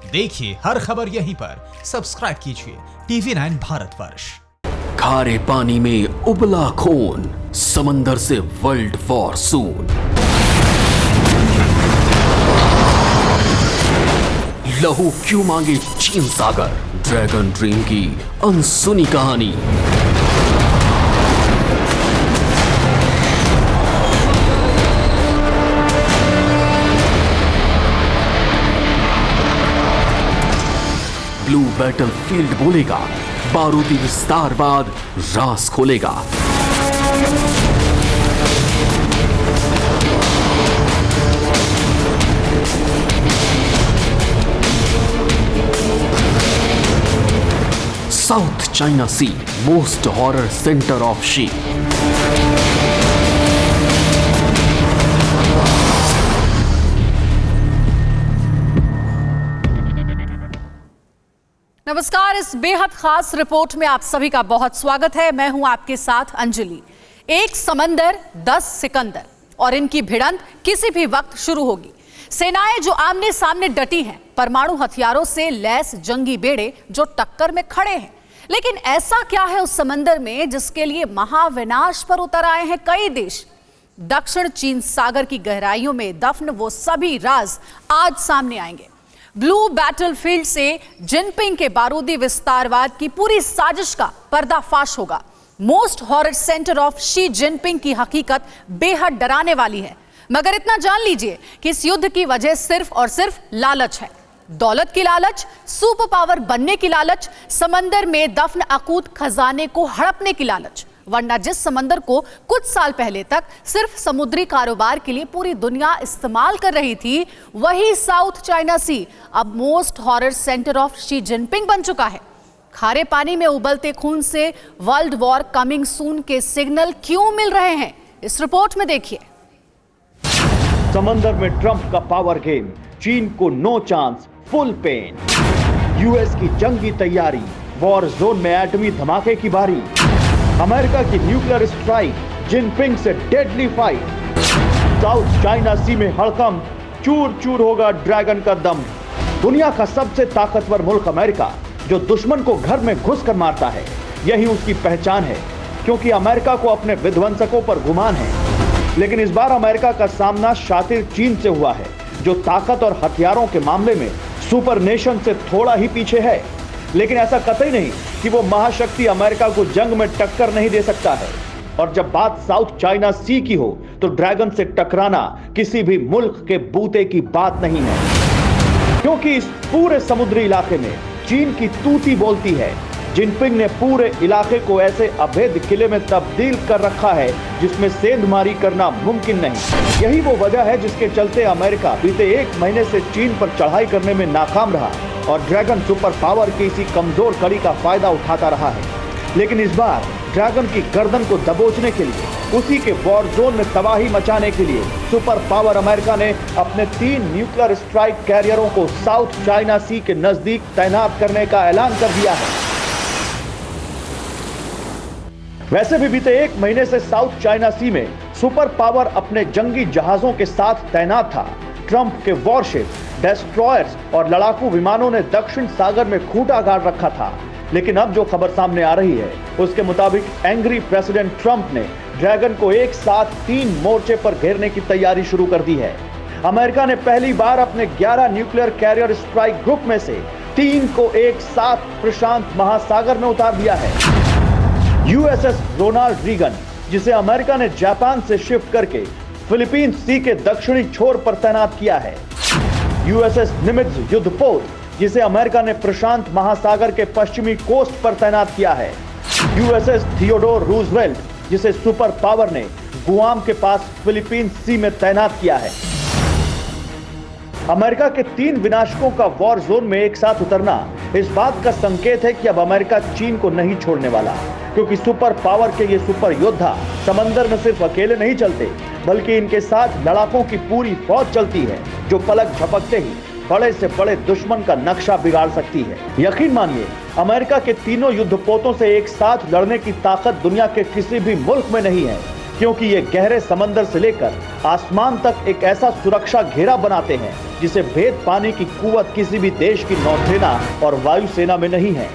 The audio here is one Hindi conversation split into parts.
देखिए हर खबर यहीं पर, सब्सक्राइब कीजिए TV9 भारतवर्ष। खारे पानी में उबला खून, समंदर से वर्ल्ड वॉर सून। लहू क्यों मांगे चीन सागर, ड्रैगन ड्रीम की अनसुनी कहानी। ब्लू बैटलफील्ड बोलेगा, बारूदी विस्तारवाद राज खोलेगा। South China Sea, most horror centre of Xi. नमस्कार, इस बेहद खास रिपोर्ट में आप सभी का बहुत स्वागत है। मैं हूं आपके साथ अंजलि। एक समंदर 10 सिकंदर और इनकी भिड़ंत किसी भी वक्त शुरू होगी। सेनाएं जो आमने सामने डटी हैं, परमाणु हथियारों से लैस जंगी बेड़े जो टक्कर में खड़े हैं। लेकिन ऐसा क्या है उस समंदर में जिसके लिए महाविनाश पर उतर आए हैं कई देश? दक्षिण चीन सागर की गहराइयों में दफन वो सभी राज आज सामने आएंगे। ब्लू बैटलफील्ड से जिनपिंग के बारूदी विस्तारवाद की पूरी साजिश का पर्दाफाश होगा। Most horror centre of Xi Jinping की हकीकत बेहद डराने वाली है। मगर इतना जान लीजिए कि इस युद्ध की वजह सिर्फ और सिर्फ लालच है। दौलत की लालच, सुपर पावर बनने की लालच, समंदर में दफन अकूत खजाने को हड़पने की लालच। वरना जिस समंदर को कुछ साल पहले तक सिर्फ समुद्री कारोबार के लिए पूरी दुनिया इस्तेमाल कर रही थी, वही साउथ चाइना सी अब most horror centre of Xi Jinping बन चुका है। खारे पानी में उबलते खून से वर्ल्ड वॉर कमिंग सून के सिग्नल क्यों मिल रहे हैं, इस रिपोर्ट में देखिए। समंदर में ट्रंप का पावर गेम, चीन को no chance, full pain. US की जंगी तैयारी, वॉर जोन में एटमी धमाके की बारी। अमेरिका की न्यूक्लियर स्ट्राइक, जिनपिंग से डेडली फाइट। साउथ चाइना सी में हड़कंप, चूर चूर होगा ड्रैगन का दम। दुनिया का सबसे ताकतवर मुल्क अमेरिका, जो दुश्मन को घर में घुसकर मारता है, यही उसकी पहचान है। क्योंकि अमेरिका को अपने विध्वंसकों पर गुमान है। लेकिन इस बार अमेरिका का सामना शातिर चीन से हुआ है, जो ताकत और हथियारों के मामले में सुपर नेशन से थोड़ा ही पीछे है। लेकिन ऐसा कतई नहीं कि वो महाशक्ति अमेरिका को जंग में टक्कर नहीं दे सकता है। और जब बात साउथ चाइना सी की हो तो ड्रैगन से टकराना किसी भी मुल्क के बूते की बात नहीं है। क्योंकि इस पूरे समुद्री इलाके में चीन की तूती बोलती है। जिनपिंग ने पूरे इलाके को ऐसे अभेद किले में तब्दील कर रखा है जिसमें सेंधमारी करना मुमकिन नहीं। यही वो वजह है जिसके चलते अमेरिका बीते 1 महीने से चीन पर चढ़ाई करने में नाकाम रहा और ड्रैगन सुपर पावर की इसी कमजोर कड़ी का फायदा उठाता रहा है। लेकिन इस बार ड्रैगन की गर्दन को दबोचने के लिए, उसी के वॉर जोन में तबाही मचाने के लिए सुपर पावर अमेरिका ने अपने 3 न्यूक्लियर स्ट्राइक कैरियरों को साउथ चाइना सी के नजदीक तैनात करने का ऐलान कर दिया है। वैसे भी बीते 1 महीने से साउथ चाइना सी में सुपर पावर अपने जंगी जहाजों के साथ तैनात था। ट्रंप के वॉरशिप, डेस्ट्रॉयर्स और लड़ाकू विमानों ने दक्षिण सागर में खूंटा गाड़ रखा था। लेकिन अब जो खबर सामने आ रही है उसके मुताबिक एंग्री प्रेसिडेंट ट्रंप ने ड्रैगन को एक साथ 3 मोर्चे पर घेरने की तैयारी शुरू कर दी है। अमेरिका ने पहली बार अपने 11 न्यूक्लियर कैरियर स्ट्राइक ग्रुप में से 3 को एक साथ प्रशांत महासागर में उतार दिया है। यूएसएस रोनाल्ड रीगन, जिसे अमेरिका ने जापान से शिफ्ट करके फिलीपींस सी के दक्षिणी छोर पर तैनात किया है। यूएसएस निमित्ज युद्धपोत, जिसे अमेरिका ने प्रशांत महासागर के पश्चिमी कोस्ट पर तैनात किया है। यूएसएस थियोडोर रूजवेल्ट, जिसे सुपर पावर ने गुआम के पास फिलीपींस सी में तैनात किया है। अमेरिका के 3 विनाशकों का वॉर जोन में एक साथ उतरना इस बात का संकेत है कि अब अमेरिका चीन को नहीं छोड़ने वाला। क्योंकि सुपर पावर के ये सुपर योद्धा समंदर में सिर्फ अकेले नहीं चलते, बल्कि इनके साथ लड़ाकों की पूरी फौज चलती है, जो पलक झपकते ही बड़े से बड़े दुश्मन का नक्शा बिगाड़ सकती है। यकीन मानिए, अमेरिका के तीनों युद्धपोतों से एक साथ लड़ने की ताकत दुनिया के किसी भी मुल्क में नहीं है। क्योंकि ये गहरे समंदर से लेकर आसमान तक एक ऐसा सुरक्षा घेरा बनाते हैं जिसे भेद पाने की कुवत किसी भी देश की नौसेना और वायुसेना में नहीं है।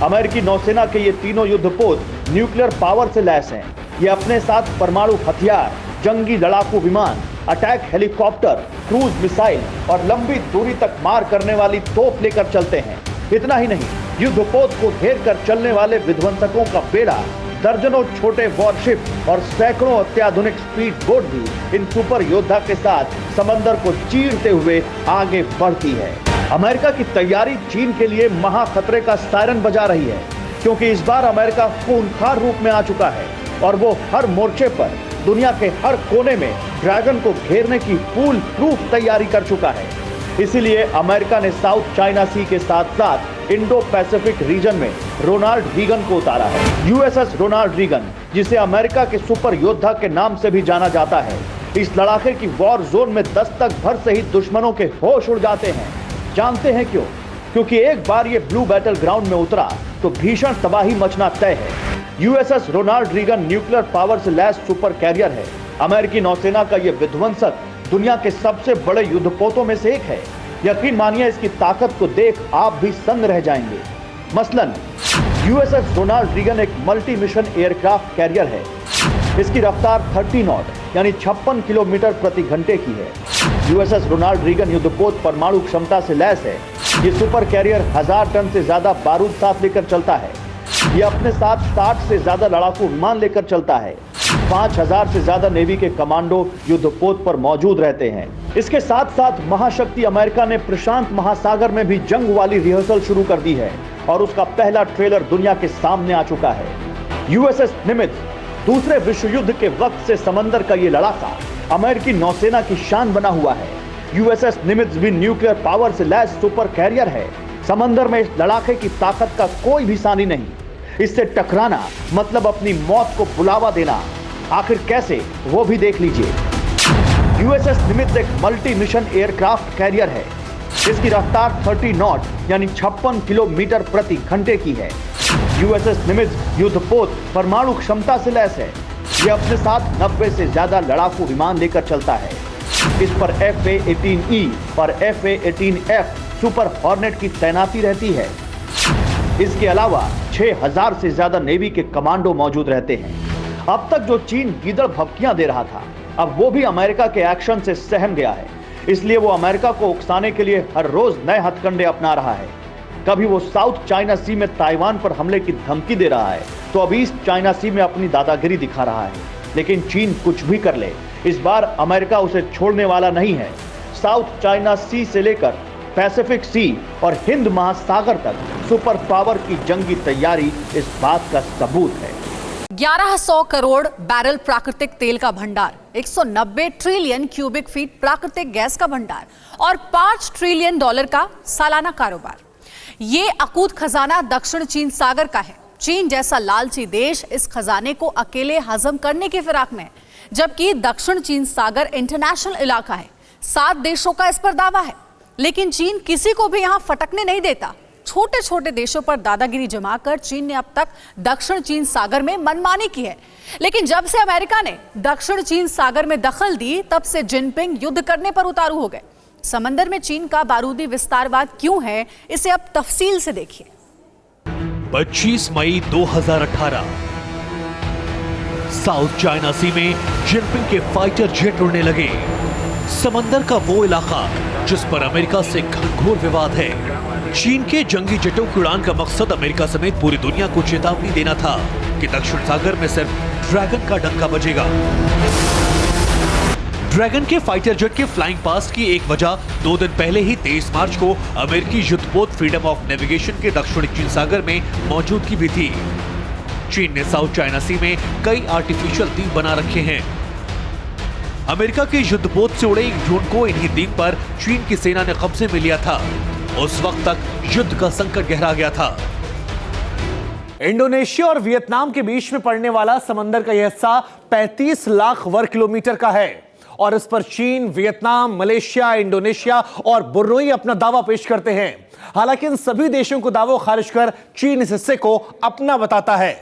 अमेरिकी नौसेना के ये तीनों युद्धपोत न्यूक्लियर पावर से लैस हैं। ये अपने साथ परमाणु हथियार, जंगी लड़ाकू विमान, अटैक हेलीकॉप्टर, क्रूज मिसाइल और लंबी दूरी तक मार करने वाली तोप लेकर चलते हैं। इतना ही नहीं, युद्धपोत को घेर कर चलने वाले विध्वंसकों का बेड़ा, दर्जनों छोटे वॉरशिप और सैकड़ों अत्याधुनिक स्पीड बोट भी इन सुपर योद्धा के साथ समंदर को चीरते हुए आगे बढ़ती है। अमेरिका की तैयारी चीन के लिए महा खतरे का सायरन बजा रही है, क्योंकि इस बार अमेरिका खूंखार रूप में आ चुका है और वो हर मोर्चे पर दुनिया के हर कोने में ड्रैगन को घेरने की फुल प्रूफ तैयारी कर चुका है। इसीलिए अमेरिका ने साउथ चाइना सी के साथ साथ इंडो पैसिफिक रीजन में रोनाल्ड रीगन को उतारा है। यूएसएस रोनाल्ड रीगन, जिसे अमेरिका के सुपर योद्धा के नाम से भी जाना जाता है, इस लड़ाके की वॉर जोन में दस्तक भर से ही दुश्मनों के होश उड़ जाते हैं। जानते हैं क्यों? क्योंकि एक बार ये ब्लू बैटल ग्राउंड में उतरा तो भीषण तबाही मचना तय है। USS Ronald Reagan nuclear power से लैस सुपर कैरियर है। अमेरिकी नौसेना का यह विध्वंसक दुनिया के सबसे बड़े युद्धपोतों में से एक है। यकीन मानिए, इसकी ताकत को देख आप भी दंग रह जाएंगे। मसलन यूएसएस रोनाल्ड रीगन एक मल्टी मिशन एयरक्राफ्ट कैरियर है। इसकी रफ्तार 30 नॉट यानी 56 किलोमीटर प्रति घंटे की है। यूएसएस रोनाल्ड रीगन युद्धपोत परमाणु क्षमता से लैस है। ये सुपर कैरियर 1000 टन से ज्यादा बारूद साथ लेकर चलता है। ये अपने साथ 60 से ज्यादा लड़ाकू विमान लेकर चलता है। 5000 से ज्यादा नेवी के कमांडो युद्धपोत पर मौजूद रहते हैं। इसके साथ साथ महाशक्ति अमेरिका ने प्रशांत महासागर में भी जंग वाली रिहर्सल शुरू कर दी है और उसका पहला ट्रेलर दुनिया के सामने आ चुका है। यूएसएस निमित्ज, दूसरे विश्व युद्ध के वक्त से समंदर का ये लड़ाका अमेरिकी नौसेना की शान बना हुआ है। यूएसएस निमित्ज भी न्यूक्लियर पावर से लैस सुपर कैरियर है। समंदर में इस लड़ाके की ताकत का कोई भी सानी नहीं। इससे टकराना मतलब अपनी मौत को बुलावा देना। आखिर कैसे, वो भी देख लीजिए। यूएसएस निमित्ज एक मल्टी मिशन एयरक्राफ्ट कैरियर है। इसकी रफ्तार 30 नॉट यानी 56 किलोमीटर प्रति घंटे की है। यूएसएस निमित्ज युद्धपोत परमाणु क्षमता से लैस है। यह अपने साथ 90 से ज्यादा लड़ाकू विमान लेकर चलता है। इस पर FA-18E और FA-18F सुपर हॉर्नेट की तैनाती रहती है। इसके अलावा 6000 से ज्यादा नेवी के कमांडो मौजूद रहते हैं। अब तक जो चीन गीदड़ भपकियां दे रहा था, अब वो भी अमेरिका के एक्शन से सहम गया है। इसलिए वो अमेरिका को उकसाने के लिए हर रोज नए हथकंडे अपना रहा है। कभी वो साउथ चाइना सी में ताइवान पर हमले की धमकी दे रहा है, तो अब ईस्ट चाइना सी में अपनी दादागिरी दिखा रहा है। लेकिन चीन कुछ भी कर ले, इस बार अमेरिका उसे छोड़ने वाला नहीं है। साउथ चाइना सी से लेकर पैसिफिक सी और हिंद महासागर तक सुपर पावर की जंगी तैयारी इस बात का सबूत है। 1100 करोड़ बैरल प्राकृतिक तेल का भंडार, 190 ट्रिलियन क्यूबिक फीट प्राकृतिक गैस का भंडार और $5 ट्रिलियन का सालाना कारोबार। ये अकूत खजाना दक्षिण चीन सागर का है। चीन जैसा लालची देश इस खजाने को अकेले हजम करने की फिराक में है, जबकि दक्षिण चीन सागर इंटरनेशनल इलाका है। 7 देशों का इस पर दावा है, लेकिन चीन किसी को भी यहां फटकने नहीं देता। छोटे छोटे देशों पर दादागिरी जमाकर चीन ने अब तक दक्षिण चीन सागर में मनमानी की है। लेकिन जब से अमेरिका ने दक्षिण चीन सागर में दखल दी, तब से जिनपिंग युद्ध करने पर उतारू हो गए। समंदर में चीन का बारूदी विस्तारवाद क्यों है, इसे अब तफसील से देखिए। 25 मई 2018 साउथ चाइना सी में जिनपिंग के फाइटर जेट उड़ने लगे। समंदर का वो इलाका जिस पर अमेरिका से घनघोर विवाद है। चीन के जंगी जेटों की उड़ान का मकसद अमेरिका समेत पूरी दुनिया को चेतावनी देना था कि दक्षिण सागर में सिर्फ ड्रैगन का डंका बजेगा। ड्रैगन के फाइटर जेट के फ्लाइंग पास्ट की एक वजह 2 दिन पहले ही 23 मार्च को अमेरिकी युद्धपोत फ्रीडम ऑफ नेविगेशन के दक्षिणी चीन सागर में मौजूदगी भी थी। चीन ने साउथ चाइना सी में कई आर्टिफिशियल द्वीप बना रखे हैं। अमेरिका के युद्धपोत से उड़े 1 जून को इन्हीं द्वीप पर चीन की सेना ने कब्जे में लिया था। उस वक्त तक युद्ध का संकट गहरा गया था। इंडोनेशिया और वियतनाम के बीच में पड़ने वाला समंदर का यह हिस्सा 35 लाख वर्ग किलोमीटर का है और इस पर चीन, वियतनाम, मलेशिया, इंडोनेशिया और ब्रुनेई अपना दावा पेश करते हैं। हालांकि इन सभी देशों को दावों खारिज कर चीन इस हिस्से को अपना बताता है।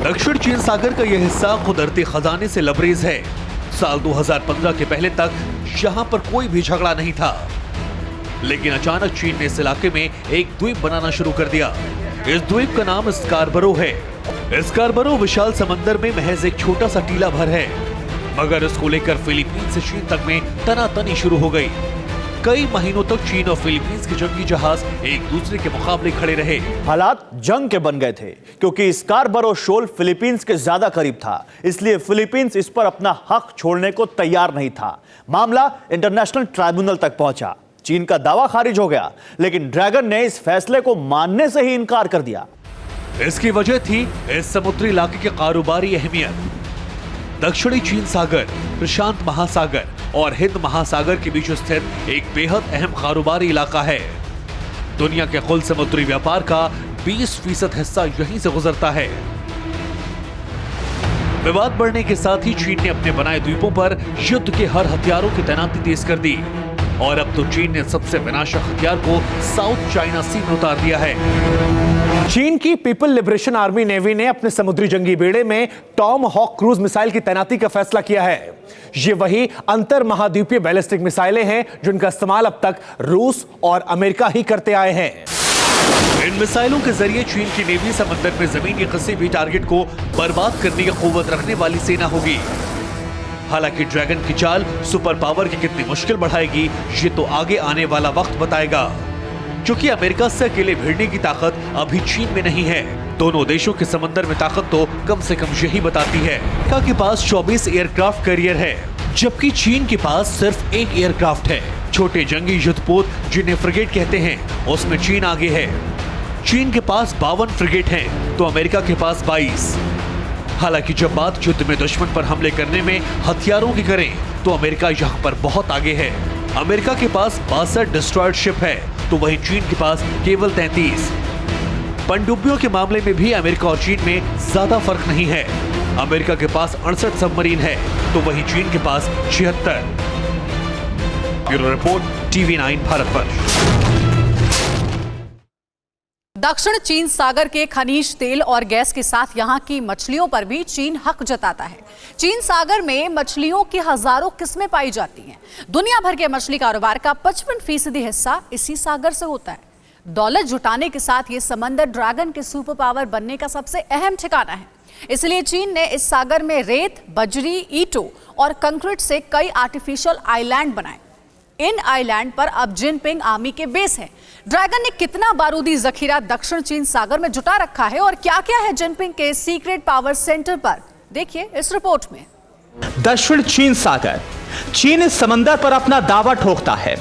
दक्षिण चीन सागर का यह हिस्सा कुदरती खजाने से लबरेज है। साल 2015 के पहले तक यहाँ पर कोई भी झगड़ा नहीं था, लेकिन अचानक चीन ने इस इलाके में एक द्वीप बनाना शुरू कर दिया। इस द्वीप का नाम स्कारबरो है। स्कारबरो विशाल समंदर में महज एक छोटा सा टीला भर है, मगर इसको लेकर फिलीपींस से चीन तक में तनातनी शुरू हो गई। कई महीनों तक चीन और फिलीपींस के जंगी जहाज एक दूसरे के मुकाबले खड़े रहे। हालात जंग के बन गए थे क्योंकि स्कारबरो शोल फिलीपींस के ज्यादा करीब था, इसलिए फिलीपींस इस पर अपना हक छोड़ने को तैयार नहीं था। मामला इंटरनेशनल ट्राइब्यूनल तक पहुंचा। चीन का दावा खारिज हो गया, लेकिन ड्रैगन ने इस फैसले को मानने से ही इनकार कर दिया। इसकी वजह थी इस समुद्री इलाके की कारोबारी अहमियत। दक्षिणी चीन सागर, प्रशांत महासागर और हिंद महासागर के बीच स्थित एक बेहद अहम कारोबारी इलाका है। दुनिया के कुल समुद्री व्यापार का 20% हिस्सा यहीं से गुजरता है। विवाद बढ़ने के साथ ही चीन ने अपने बनाए द्वीपों पर युद्ध के हर हथियारों की तैनाती तेज कर दी और अब तो चीन ने सबसे विनाशक हथियार को साउथ चाइना सी में उतार दिया है। चीन की पीपल लिबरेशन आर्मी नेवी ने अपने समुद्री जंगी बेड़े में टॉम हॉक क्रूज मिसाइल की तैनाती का फैसला किया है। ये वही अंतर महाद्वीपीय बैलिस्टिक मिसाइलें हैं जिनका इस्तेमाल अब तक रूस और अमेरिका ही करते आए हैं। इन मिसाइलों के जरिए चीन की नेवी समंदर में जमीन के किसी भी टारगेट को बर्बाद करने की कुव्वत रखने वाली सेना होगी। हालांकि ड्रैगन की चाल सुपर पावर की कितनी मुश्किल बढ़ाएगी ये तो आगे आने वाला वक्त बताएगा। क्योंकि अमेरिका से अकेले भिड़ने की ताकत अभी चीन में नहीं है। दोनों देशों के समंदर में ताकत तो कम से कम यही बताती है। अमेरिका के पास 24 एयरक्राफ्ट कैरियर है, जबकि चीन के पास सिर्फ एक एयरक्राफ्ट है। छोटे जंगी युद्धपोत जिन्हें फ्रिगेट कहते हैं, उसमें चीन आगे है। चीन के पास 52 फ्रिगेट हैं, तो अमेरिका के पास 22। हालांकि जब बात युद्ध में दुश्मन पर हमले करने में हथियारों की करें, तो अमेरिका यहाँ पर बहुत आगे है। अमेरिका के पास 62 डिस्ट्रॉयड शिप है, तो वहीं चीन के पास केवल 33। पनडुब्बियों के मामले में भी अमेरिका और चीन में ज्यादा फर्क नहीं है। अमेरिका के पास 68 सबमरीन है, तो वहीं चीन के पास 76। Bureau report, TV9 Bharatvarsh. दक्षिण चीन सागर के खनिज तेल और गैस के साथ यहां की मछलियों पर भी चीन हक जताता है। चीन सागर में मछलियों की हजारों किस्में पाई जाती हैं। दुनिया भर के मछली कारोबार का 55% हिस्सा इसी सागर से होता है। दौलत जुटाने के साथ ये समंदर ड्रैगन के सुपर पावर बनने का सबसे अहम ठिकाना है। इसलिए चीन ने इस सागर में रेत, बजरी, ईंटों और कंक्रीट से कई आर्टिफिशियल आइलैंड बनाए। इन आइलैंड पर अब जिनपिंग आर्मी के बेस है। ड्रैगन ने कितना बारूदी जखीरा दक्षिण चीन सागर में जुटा रखा है और क्या क्या है जिनपिंग के सीक्रेट पावर सेंटर पर, देखिए इस रिपोर्ट में। दक्षिण चीन सागर, चीन इस समंदर पर अपना दावा ठोकता है,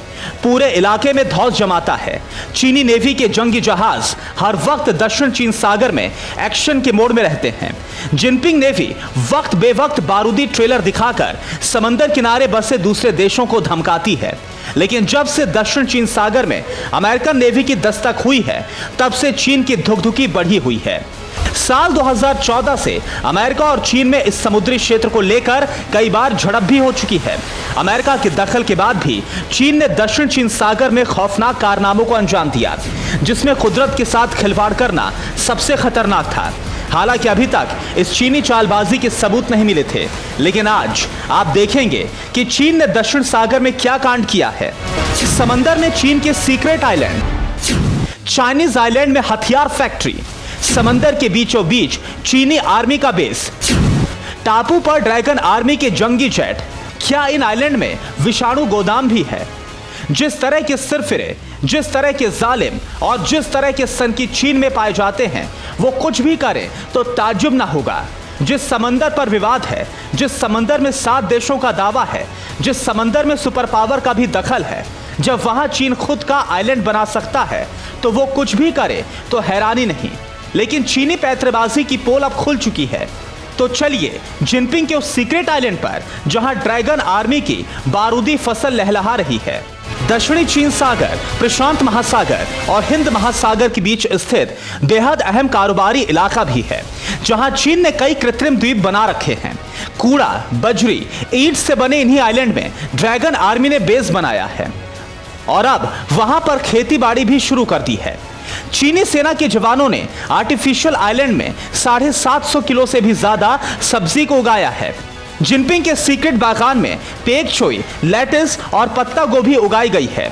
पूरे इलाके में धौस जमाता है। चीनी नेवी के जंगी जहाज हर वक्त दक्षिण चीन सागर में एक्शन के मोड में रहते हैं। जिनपिंग नेवी वक्त बेवक्त बारूदी ट्रेलर दिखाकर समंदर किनारे बसे दूसरे देशों को धमकाती है। लेकिन जब से दक्षिण चीन सागर में अमेरिकन नेवी की दस्तक हुई है, तब से चीन की धुकधुकी बढ़ी हुई है। साल 2014 से अमेरिका और चीन में इस समुद्री क्षेत्र को लेकर कई बार झड़प भी हो चुकी है। अमेरिका के दखल के बाद भी चीन ने दक्षिण चीन सागर में खौफनाक कारनामों को अंजाम दिया, जिसमें कुदरत के साथ खिलवाड़ करना सबसे खतरनाक था। हालांकि अभी तक इस चीनी चालबाजी के सबूत नहीं मिले थे, लेकिन आज आप देखेंगे कि चीन ने दक्षिण सागर में क्या कांड किया है। समंदर में चीन के सीक्रेट आइलैंड, चाइनीज आइलैंड में हथियार फैक्ट्री, समंदर के बीचों बीच चीनी आर्मी का बेस, टापू पर ड्रैगन आर्मी के जंगी जेट। क्या इन आइलैंड में विषाणु गोदाम भी है? जिस तरह के सिरफिरे, जिस तरह के जालिम और जिस तरह के सनकी चीन में पाए जाते हैं, वो कुछ भी करे तो ताज्जुब ना होगा। जिस समंदर पर विवाद है, जिस समंदर में 7 देशों का दावा है, जिस समंदर में सुपर पावर का भी दखल है, जब वहां चीन खुद का आइलैंड बना सकता है तो वो कुछ भी करे तो हैरानी नहीं। लेकिन चीनी पैंतरेबाजी की पोल अब खुल चुकी है। तो चलिए जिनपिंग के उस सीक्रेट आइलैंड पर, जहां ड्रैगन आर्मी की बारूदी फसल लहलहा रही है। दक्षिणी चीन सागर, प्रशांत महासागर और हिंद महासागर के बीच स्थित बेहद अहम कारोबारी इलाका भी है, जहां चीन ने कई कृत्रिम द्वीप बना रखे हैं। कूड़ा, बजरी, ईंट से बने इन्हीं आइलैंड में ड्रैगन आर्मी ने बेस बनाया है और अब वहां पर खेती बाड़ी भी शुरू कर दी है। चीनी सेना के जवानों ने आर्टिफिशियल आइलैंड में 750 किलो से भी ज्यादा सब्जी को उगाया है। जिनपिंग के सीक्रेट बागान में पेक चोई, लेटिस और पत्ता गोभी उगाई गई है।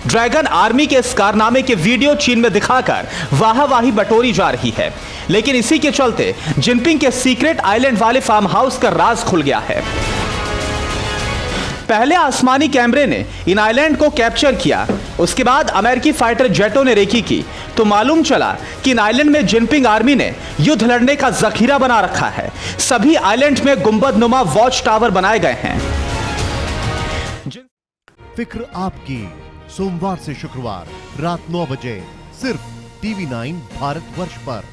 ड्रैगन आर्मी के इस कारनामे के वीडियो चीन में दिखाकर वाहवाही बटोरी जा रही है, लेकिन इसी के चलते जिनपिंग के सीक्रेट आइलैंड वाले फार्म हाउस का राज खुल गया है। पहले आसमानी कैमरे ने इन आइलैंड को कैप्चर किया, उसके बाद अमेरिकी फाइटर जेटों ने रेकी की तो मालूम चला कि इन आइलैंड में जिनपिंग आर्मी ने युद्ध लड़ने का जखीरा बना रखा है। सभी आइलैंड में गुंबदनुमा वॉच टावर बनाए गए हैं। फिक्र आपकी, सोमवार से शुक्रवार रात 9 बजे सिर्फ TV9 भारतवर्ष पर।